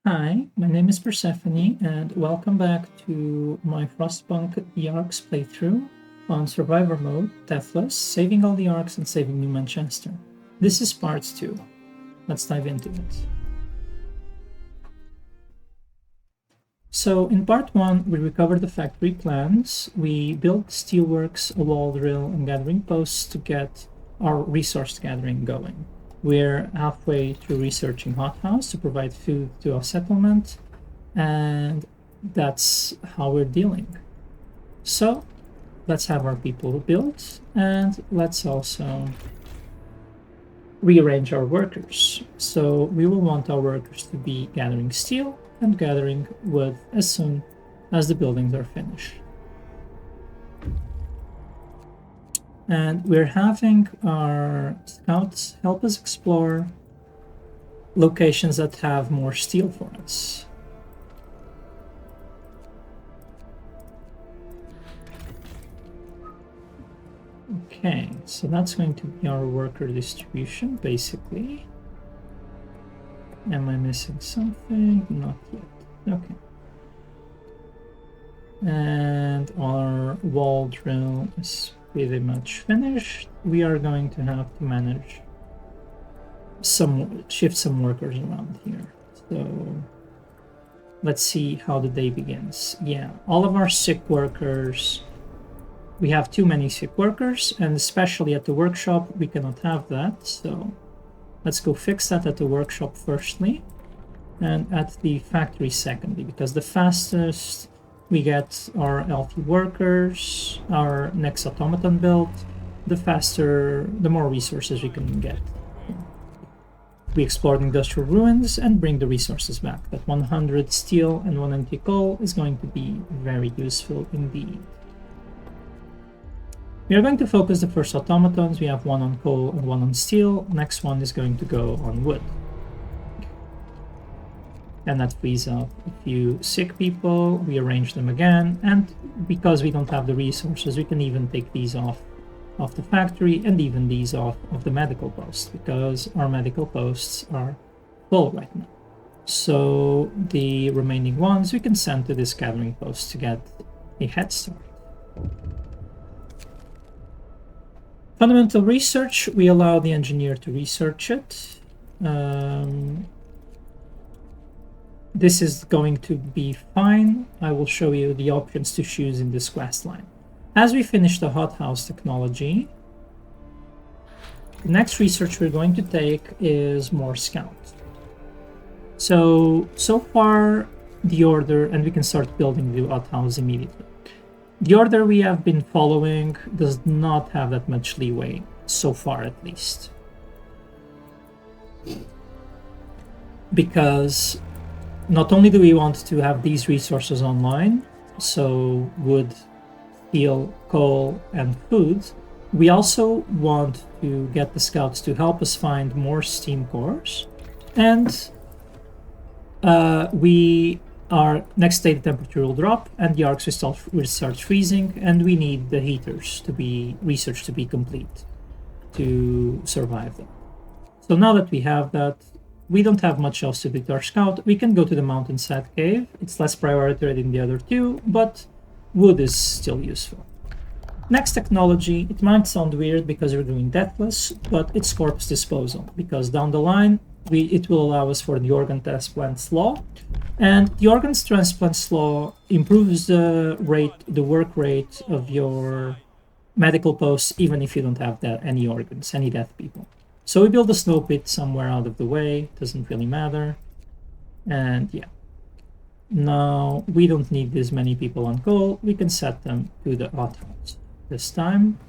Hi, my name is Persephone, and welcome back to my Frostpunk the Arks playthrough on Survivor mode, deathless, saving all the Arks and saving New Manchester. This is part 2. Let's dive into it. So, in part 1, we recovered the factory plans, we built steelworks, a wall drill, and gathering posts to get our resource gathering going. We're halfway through researching hothouse to provide food to our settlement, and that's how we're dealing. So let's have our people built, and let's also rearrange our workers. So we will want our workers to be gathering steel and gathering wood as soon as the buildings are finished. And we're having our scouts help us explore locations that have more steel for us. Okay, so that's going to be our worker distribution, basically. Am I missing something? Not yet. Okay. And our wall drill is pretty much finished. We are going to have to manage shift some workers around here. So let's see how the day begins. Yeah, all of our sick workers, we have too many sick workers, and especially at the workshop we cannot have that. So let's go fix that at the workshop firstly, and at the factory secondly, because the fastest we get our healthy workers, our next automaton built, the more resources we can get. We explore the industrial ruins and bring the resources back. That 100 steel and 190 coal is going to be very useful indeed. We are going to focus the first automatons. We have one on coal and one on steel. Next one is going to go on wood. And that frees up a few sick people. We arrange them again, and because we don't have the resources, we can even take these off the factory and even these off of the medical posts, because our medical posts are full right now. So the remaining ones we can send to this gathering post to get a head start. Fundamental research, we allow the engineer to research it. This is going to be fine. I will show you the options to choose in this quest line. As we finish the hothouse technology, the next research we're going to take is more scouts. So far the order, and we can start building the hothouse immediately. The order we have been following does not have that much leeway, so far at least. Because not only do we want to have these resources online, so wood, steel, coal, and food, we also want to get the scouts to help us find more steam cores. And our next day the temperature will drop and the Arks will start freezing, and we need the heaters to be research to be complete to survive them. So now that we have that, we don't have much else to do with our scout. We can go to the mountainside cave. It's less priority than the other two, but wood is still useful. Next technology, it might sound weird because we're doing deathless, but it's corpse disposal, because down the line it will allow us for the organ transplants law, and the organs transplants law improves the work rate of your medical posts, even if you don't have any organs, any death people. So we build a snow pit somewhere out of the way, doesn't really matter. And yeah. Now we don't need this many people on coal, we can set them to the hothouse this time.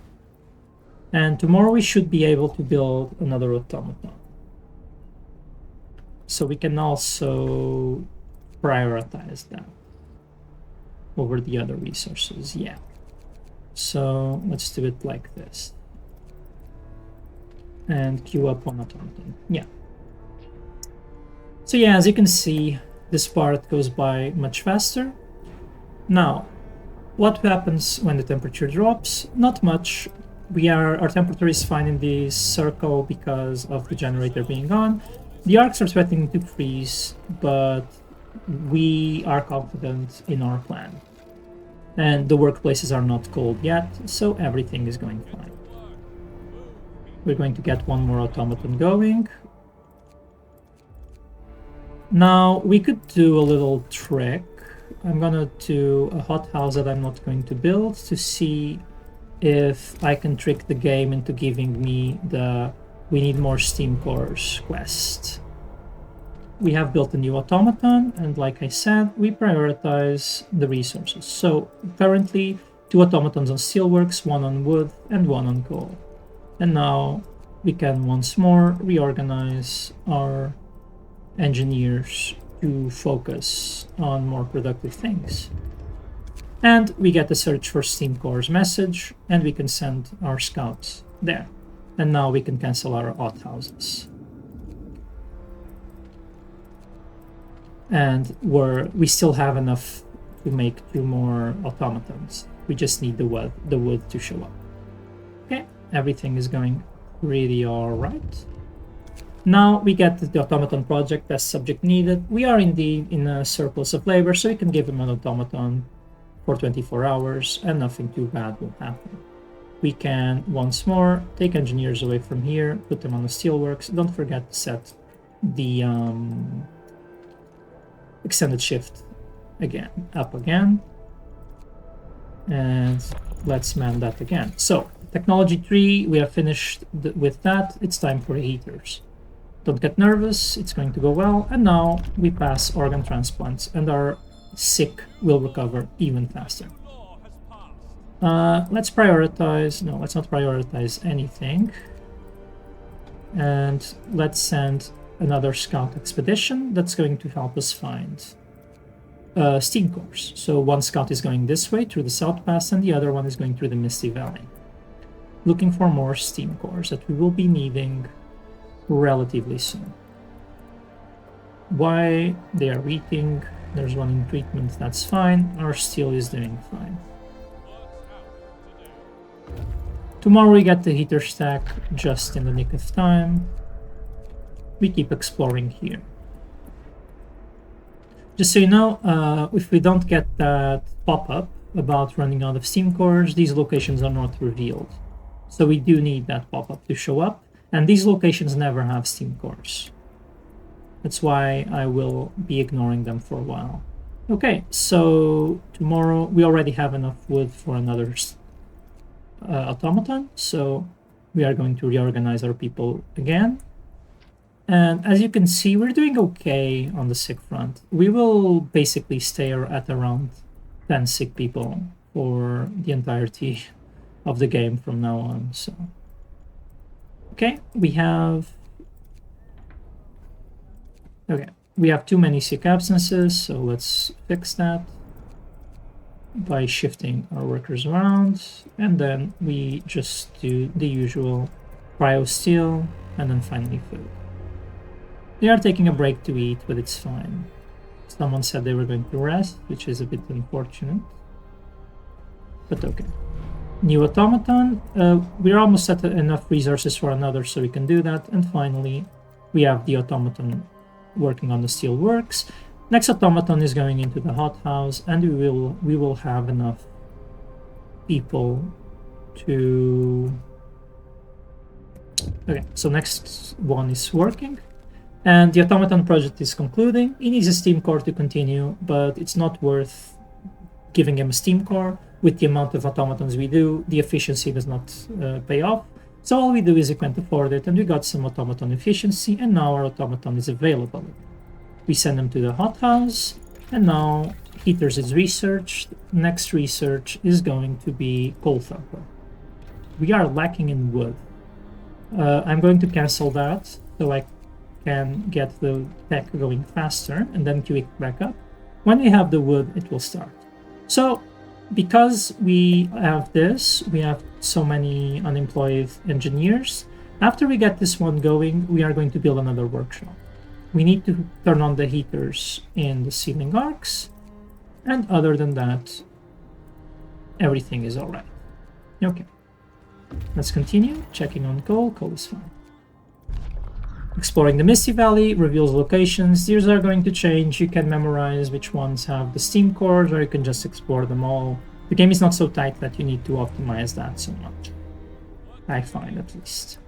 And tomorrow we should be able to build another automaton. So we can also prioritize that over the other resources, yeah. So let's do it like this. And queue up one automaton. Yeah. So yeah, as you can see, this part goes by much faster. Now, what happens when the temperature drops? Not much. Our temperature is fine in this circle because of the generator being on. The Arks are threatening to freeze, but we are confident in our plan. And the workplaces are not cold yet, so everything is going fine. We're going to get one more automaton going. Now, we could do a little trick. I'm gonna do a hothouse that I'm not going to build to see if I can trick the game into giving me the "we need more steam cores" quest. We have built a new automaton, and like I said, we prioritize the resources. So currently, 2 automatons on steelworks, 1 on wood, and 1 on coal. And now we can once more reorganize our engineers to focus on more productive things. And we get the search for steam cores message, and we can send our scouts there. And now we can cancel our outhouses. And we still have enough to make 2 more automatons. We just need the wood to show up. Okay, everything is going pretty alright. Now we get the automaton project as subject needed. We are indeed in a surplus of labor, so we can give him an automaton for 24 hours and nothing too bad will happen. We can once more take engineers away from here, put them on the steelworks. Don't forget to set the extended shift up again. And let's man that again. So technology tree, we have finished with that. It's time for heaters. Don't get nervous, it's going to go well. And now we pass organ transplants and our sick will recover even faster. Let's prioritize, no, let's not prioritize anything. And let's send another scout expedition that's going to help us find steam cores. So one scout is going this way through the South Pass and the other one is going through the Misty Valley. Looking for more steam cores that we will be needing relatively soon. Why they are eating, there's one in treatment, that's fine. Our steel is doing fine. Tomorrow we get the heater stack just in the nick of time. We keep exploring here. Just so you know, if we don't get that pop-up about running out of steam cores, these locations are not revealed. So we do need that pop-up to show up, and these locations never have steam cores. That's why I will be ignoring them for a while. Okay, so tomorrow we already have enough wood for another automaton, so we are going to reorganize our people again. And as you can see, we're doing okay on the sick front. We will basically stay at around 10 sick people for the entirety of the game from now on. So, okay, we have too many sick absences, so let's fix that by shifting our workers around, and then we just do the usual cryo steel and then finally food. They are taking a break to eat, but it's fine. Someone said they were going to rest, which is a bit unfortunate, but okay. New automaton, we're almost at enough resources for another, so we can do that. And finally, we have the automaton working on the steel works. Next automaton is going into the hothouse, and we will have enough people to... Okay, so next one is working. And the automaton project is concluding. He needs a steam core to continue, but it's not worth giving him a steam core. With the amount of automatons we do, the efficiency does not pay off. So all we do is we can't afford it, and we got some automaton efficiency, and now our automaton is available. We send them to the hothouse, and now heaters is researched. Next research is going to be coal thumper. We are lacking in wood. I'm going to cancel that so I can get the tech going faster and then queue it back up. When we have the wood, it will start. So because we have this, we have so many unemployed engineers. After we get this one going, we are going to build another workshop. We need to turn on the heaters in the ceiling arcs, and other than that, everything is all right. Okay, let's continue checking on coal. Coal is fine. Exploring the Misty Valley reveals locations. These are going to change. You can memorize which ones have the steam cores, or you can just explore them all. The game is not so tight that you need to optimize that so much, I find, at least.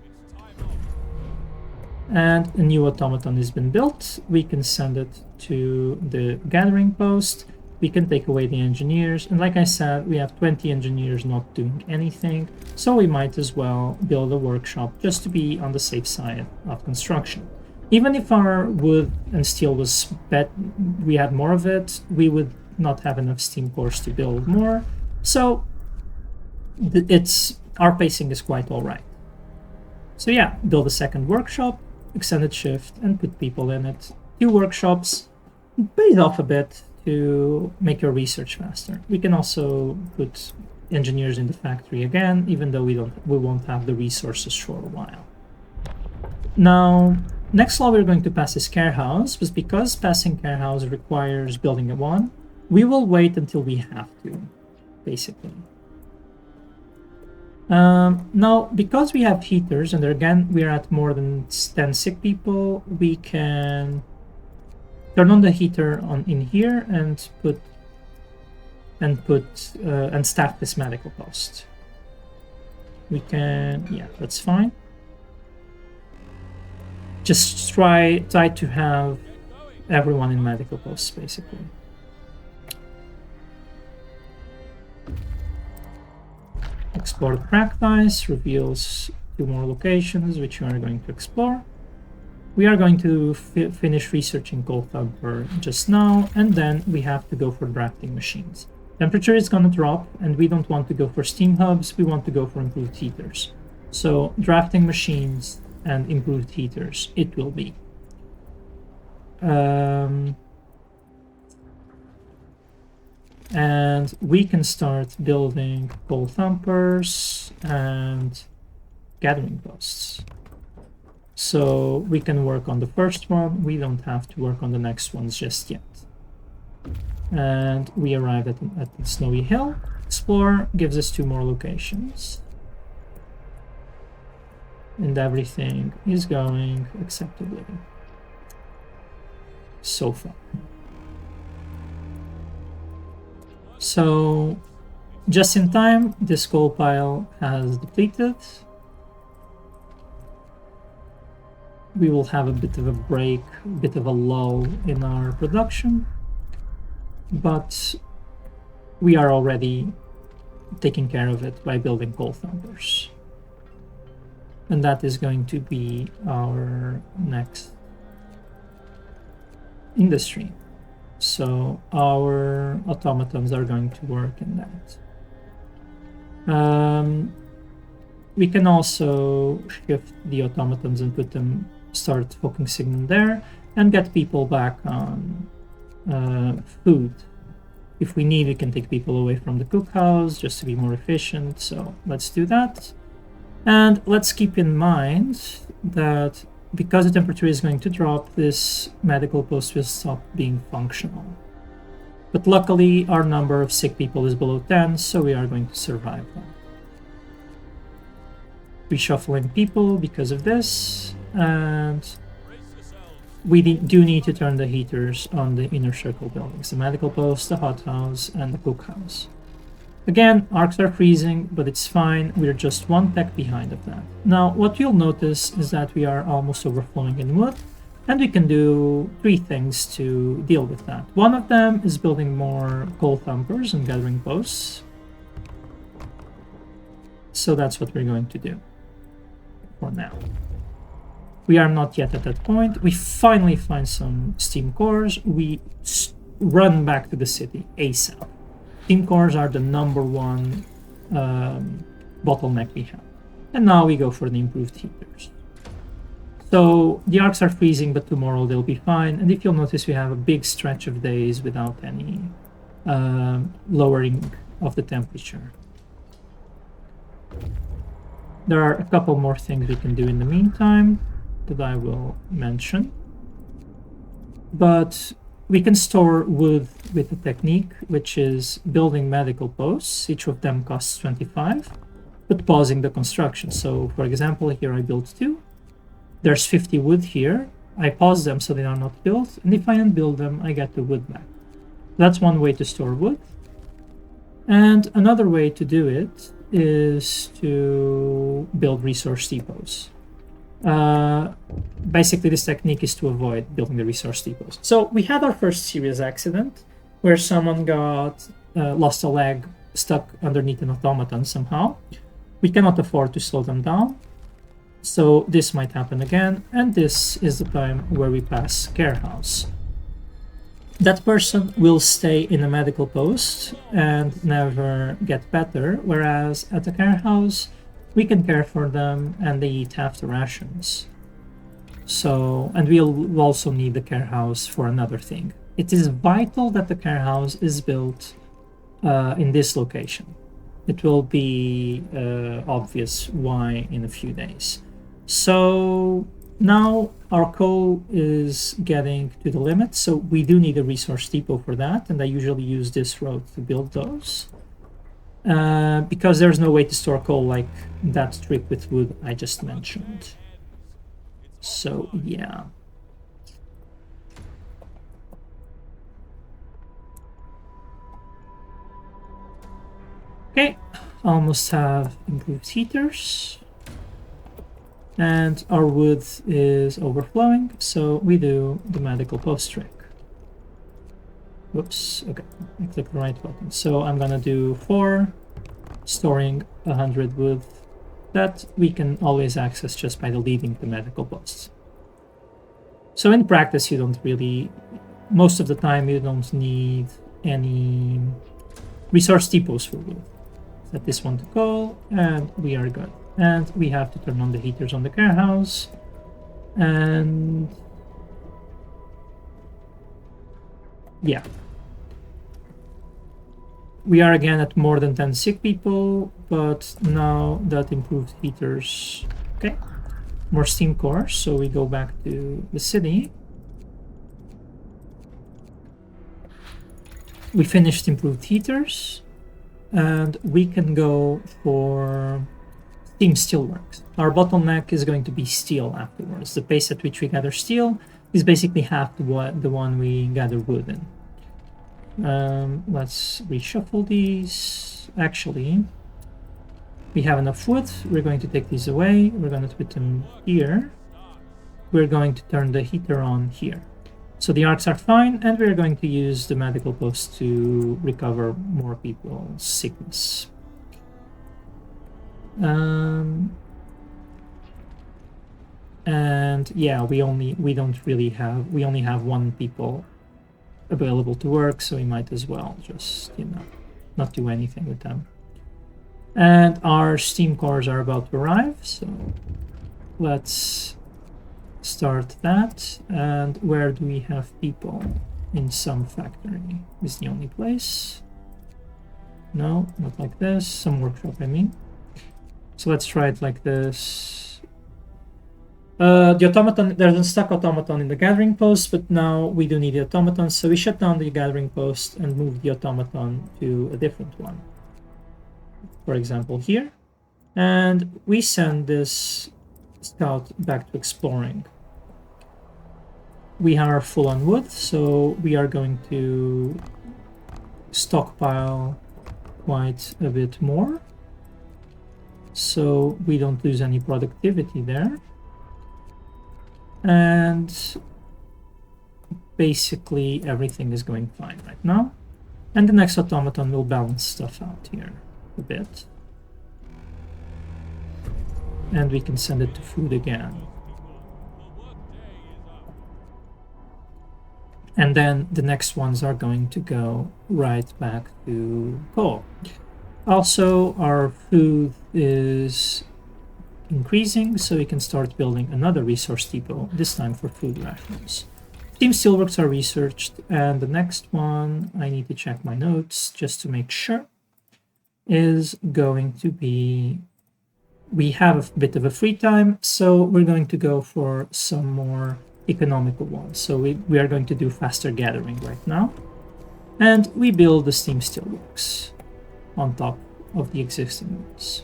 And a new automaton has been built. We can send it to the gathering post. We can take away the engineers, and like I said, we have 20 engineers not doing anything, so we might as well build a workshop just to be on the safe side of construction. Even if our wood and steel was we had more of it, we would not have enough steam cores to build more, so our pacing is quite all right. So yeah, build a second workshop, extended shift, and put people in it. 2 workshops, pays off a bit to make your research faster. We can also put engineers in the factory again, even though we won't have the resources for a while. Now, next law we're going to pass is care house, but because passing care house requires building a one, we will wait until we have to, basically. Now, because we have heaters, and again we are at more than 10 sick people, we can turn on the heater in here and staff this medical post. We can, yeah, that's fine. Just try to have everyone in medical posts, basically. Explore the practice reveals 2 more locations which we are going to explore. We are going to finish researching Coal Thumper just now, and then we have to go for drafting machines. Temperature is going to drop, and we don't want to go for steam hubs, we want to go for improved heaters. So drafting machines and improved heaters it will be. And we can start building Coal Thumpers and gathering posts. So we can work on the first one, we don't have to work on the next ones just yet. And we arrive at the Snowy Hill. Explore gives us 2 more locations. And everything is going acceptably so far. So, just in time, this coal pile has depleted. We will have a bit of a break, a bit of a lull in our production, but we are already taking care of it by building Coal Thumpers. And that is going to be our next industry. So our automatons are going to work in that. We can also shift the automatons and put them, start focusing them there, and get people back on food. If we need, we can take people away from the cookhouse just to be more efficient. So let's do that. And let's keep in mind that because the temperature is going to drop, this medical post will stop being functional. But luckily, our number of sick people is below 10, so we are going to survive that. Reshuffling people because of this, and we do need to turn the heaters on the inner circle buildings, the medical post, the hothouse, and the cookhouse. Again, arcs are freezing, but it's fine, we're just 1 tech behind of that. Now, what you'll notice is that we are almost overflowing in wood, and we can do 3 things to deal with that. One of them is building more Coal Thumpers and gathering posts. So that's what we're going to do for now. We are not yet at that point. We finally find some steam cores. We run back to the city ASAP. Steam cores are the #1 bottleneck we have. And now we go for the improved heaters. So the arcs are freezing, but tomorrow they'll be fine. And if you'll notice, we have a big stretch of days without any lowering of the temperature. There are a couple more things we can do in the meantime that I will mention. But we can store wood with a technique, which is building medical posts. Each of them costs 25, but pausing the construction. So, for example, here I built 2. There's 50 wood here. I pause them so they are not built, and if I unbuild them, I get the wood back. That's one way to store wood. And another way to do it is to build resource depots. Basically, this technique is to avoid building the resource depots. So we had our first serious accident where someone got lost a leg stuck underneath an automaton somehow. We cannot afford to slow them down. So this might happen again, and this is the time where we pass care house. That person will stay in a medical post and never get better, whereas at the care house, we can care for them and they eat half the rations. So, and we'll also need the care house for another thing. It is vital that the care house is built in this location. It will be obvious why in a few days. So now our coal is getting to the limit, so we do need a resource depot for that, and I usually use this road to build those. Because there's no way to store coal like that trick with wood I just mentioned. So yeah. Okay, almost have improved heaters. And our wood is overflowing, so we do the medical post trick. Whoops, okay, I clicked the right button. So I'm gonna do 4, storing 100 wood that we can always access just by deleting the medical posts. So in practice, you don't really, most of the time, you don't need any resource depots for wood. Set this one to coal, and we are good. And we have to turn on the heaters on the care house. And yeah. We are again at more than 10 sick people, but now that improved heaters. Okay. More steam cores, so we go back to the city. We finished improved heaters, and we can go for steam steelworks. Our bottleneck is going to be steel afterwards. The pace at which we gather steel is basically half the one we gather wood in. Let's reshuffle these. Actually, we have enough wood. We're going to take these away. We're going to put them here. We're going to turn the heater on here. So the arcs are fine, and we're going to use the medical post to recover more people's sickness. And yeah, we only have 1 people available to work, so we might as well just, not do anything with them. And our steam cores are about to arrive, so let's start that. And where do we have people? In some factory is the only place. No, not like this. Some workshop, I mean. So let's try it like this. The automaton, there's a stuck automaton in the gathering post, but now we do need the automaton, so we shut down the gathering post and move the automaton to a different one. For example, here. And we send this scout back to exploring. We are full on wood, so we are going to stockpile quite a bit more, so we don't lose any productivity there. And basically everything is going fine right now. And the next automaton will balance stuff out here a bit. And we can send it to food again. And then the next ones are going to go right back to coal. Also, our food is increasing, so we can start building another resource depot, this time for food rations. Steam steelworks are researched, and the next one, I need to check my notes just to make sure, is going to be, we have a bit of a free time, so we're going to go for some more economical ones. So we are going to do faster gathering right now, and we build the steam steelworks on top of the existing ones.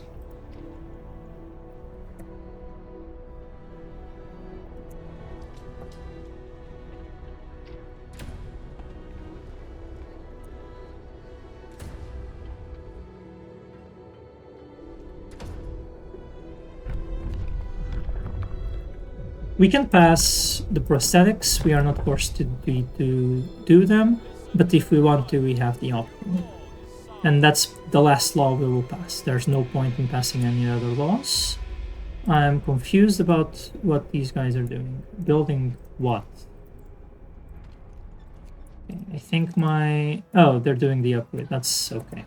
We can pass the prosthetics. We are not forced to do them, but if we want to, we have the option. And that's the last law we will pass. There's no point in passing any other laws. I'm confused about what these guys are doing. Building what? Okay, I think my... Oh, they're doing the upgrade. That's okay.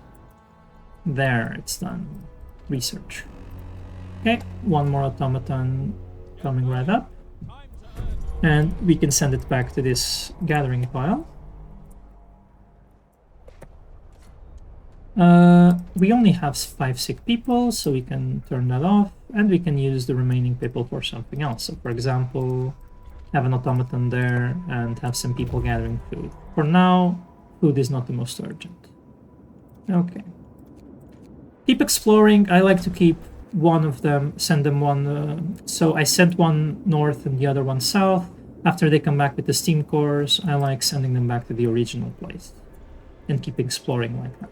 There, it's done. Research. Okay, one more automaton coming right up. And we can send it back to this gathering pile. We only have 5 sick people, so we can turn that off, and we can use the remaining people for something else. So, for example, have an automaton there and have some people gathering food. For now, food is not the most urgent. Okay. Keep exploring. I like to keep one of them, send them one. So I sent one north and the other one south. After they come back with the steam cores, I like sending them back to the original place and keep exploring like that.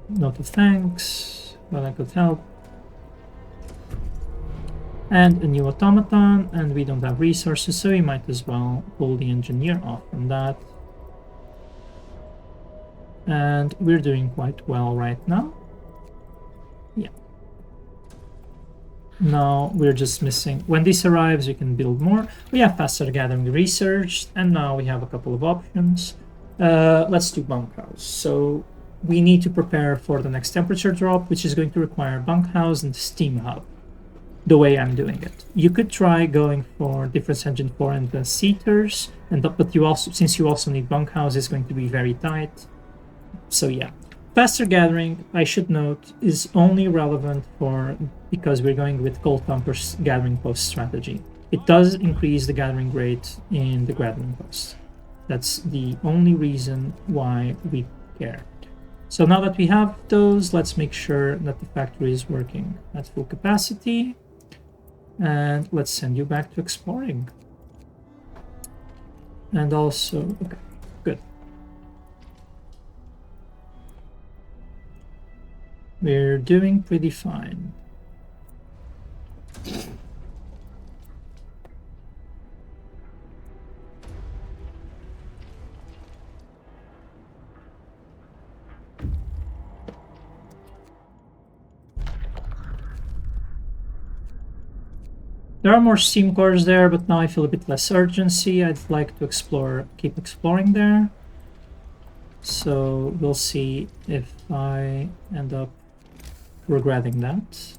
Note of thanks, well, I could help. And a new automaton, and we don't have resources, so we might as well pull the engineer off from that. And we're doing quite well right now. Yeah. Now we're just missing... When this arrives, we can build more. We have faster gathering research, and now we have a couple of options. Let's do bunkhouse. So we need to prepare for the next temperature drop, which is going to require bunkhouse and steam hub, the way I'm doing it. You could try going for difference engine 4 and the seaters, but you also, since you also need bunkhouse, it's going to be very tight. So yeah, faster gathering, I should note, is only relevant because we're going with cold Thumper's gathering post strategy. It does increase the gathering rate in the gathering post. That's the only reason why we care. So now that we have those, let's make sure that the factory is working at full capacity. And let's send you back to exploring. And also, okay, good. We're doing pretty fine. There are more steam cores there, but now I feel a bit less urgency. I'd like to keep exploring there. So we'll see if I end up regretting that.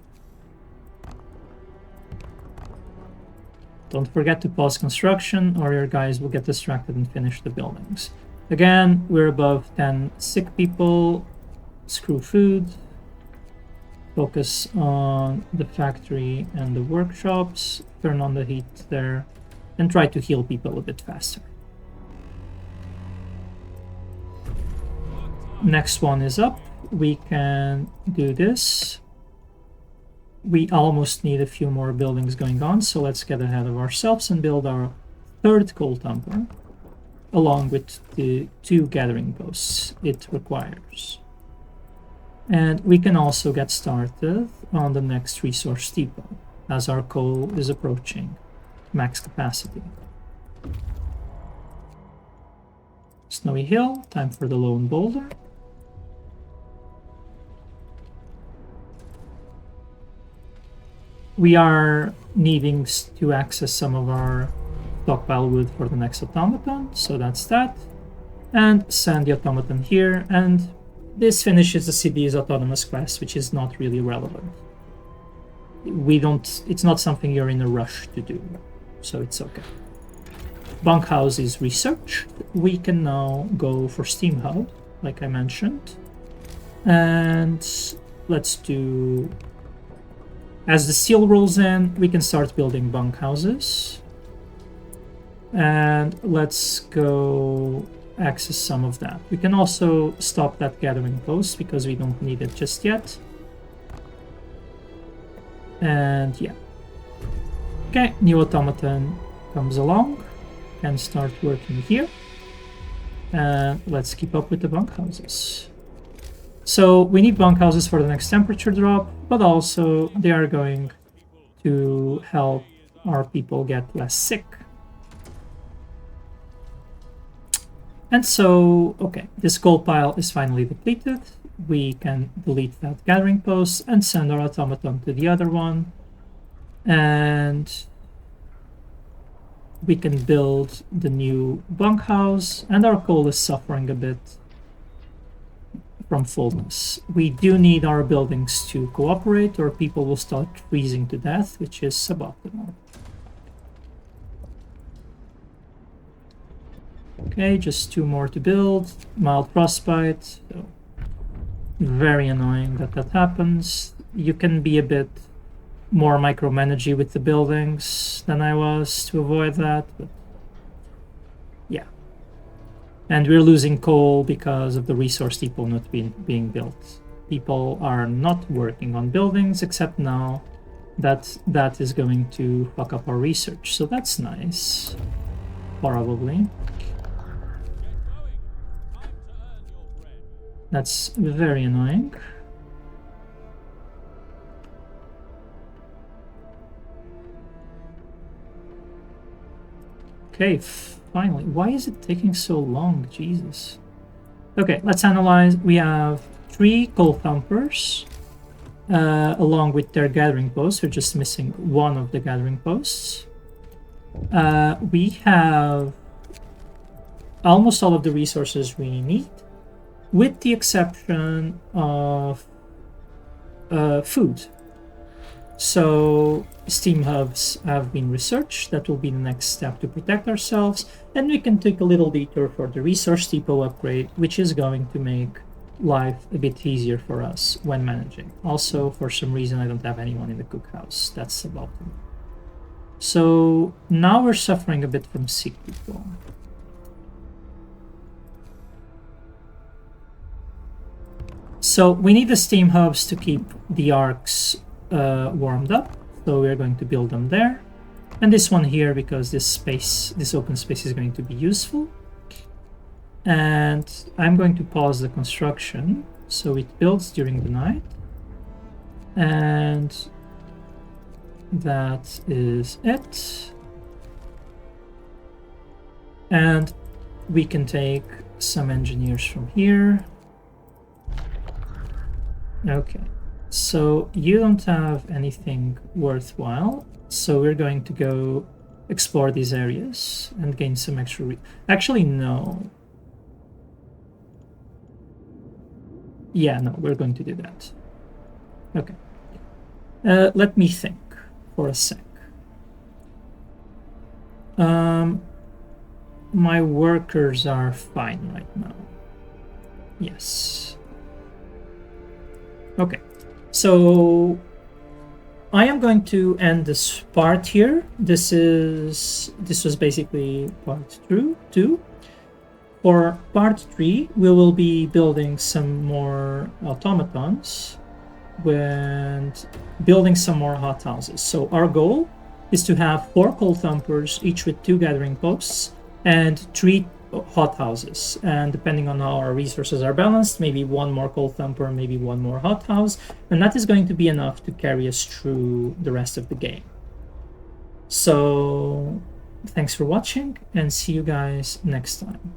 Don't forget to pause construction or your guys will get distracted and finish the buildings. Again, we're above 10 sick people. Screw food. Focus on the factory and the workshops. Turn on the heat there and try to heal people a bit faster. Next one is up. We can do this. We almost need a few more buildings going on, so let's get ahead of ourselves and build our third coal thumper along with the 2 gathering posts it requires. And we can also get started on the next resource depot as our coal is approaching max capacity. Snowy Hill, time for the lone boulder. We are needing to access some of our stockpile wood for the next automaton, so that's that. And send the automaton here, and this finishes the city's autonomous quest, which is not really relevant. It's not something you're in a rush to do, so it's okay. Bunkhouse is researched. We can now go for steam hub, like I mentioned. And let's do... As the steel rolls in, we can start building bunkhouses. And let's go access some of that. We can also stop that gathering post because we don't need it just yet. And yeah. Okay, new automaton comes along. Can start working here. And let's keep up with the bunkhouses. So we need bunkhouses for the next temperature drop, but also they are going to help our people get less sick. And so, okay, this coal pile is finally depleted. We can delete that gathering post and send our automaton to the other one. And we can build the new bunkhouse, and our coal is suffering a bit from fullness. We do need our buildings to cooperate or people will start freezing to death, which is suboptimal. Okay, just 2 more to build. Mild frostbite. So very annoying that that happens. You can be a bit more micromanagey with the buildings than I was to avoid that, but yeah. And we're losing coal because of the resource depot not being built. People are not working on buildings, except now that is going to fuck up our research. So that's nice, probably. That's very annoying. Okay, finally. Why is it taking so long? Jesus. Okay, let's analyze. We have 3 coal thumpers along with their gathering posts. We're just missing 1 of the gathering posts. We have almost all of the resources we need, with the exception of food. So steam hubs have been researched. That will be the next step to protect ourselves, and we can take a little detour for the resource depot upgrade, which is going to make life a bit easier for us when managing. Also, for some reason I don't have anyone in the cookhouse. That's suboptimal. So now we're suffering a bit from sick people. So we need the steam hubs to keep the Arks warmed up, so we're going to build them there. And this one here, because this open space is going to be useful. And I'm going to pause the construction so it builds during the night. And that is it. And we can take some engineers from here. Okay, so you don't have anything worthwhile, so we're going to go explore these areas and gain some extra actually, no. Yeah, no, we're going to do that. Okay. Let me think for a sec. My workers are fine right now. Yes. Okay. So I am going to end this part here. This was basically part 2. For part 3, we will be building some more automatons and building some more hothouses. So our goal is to have 4 coal thumpers, each with 2 gathering posts, and 3 hothouses. And depending on how our resources are balanced, maybe 1 more coal thumper, maybe 1 more hothouse, and that is going to be enough to carry us through the rest of the game. So thanks for watching, and see you guys next time.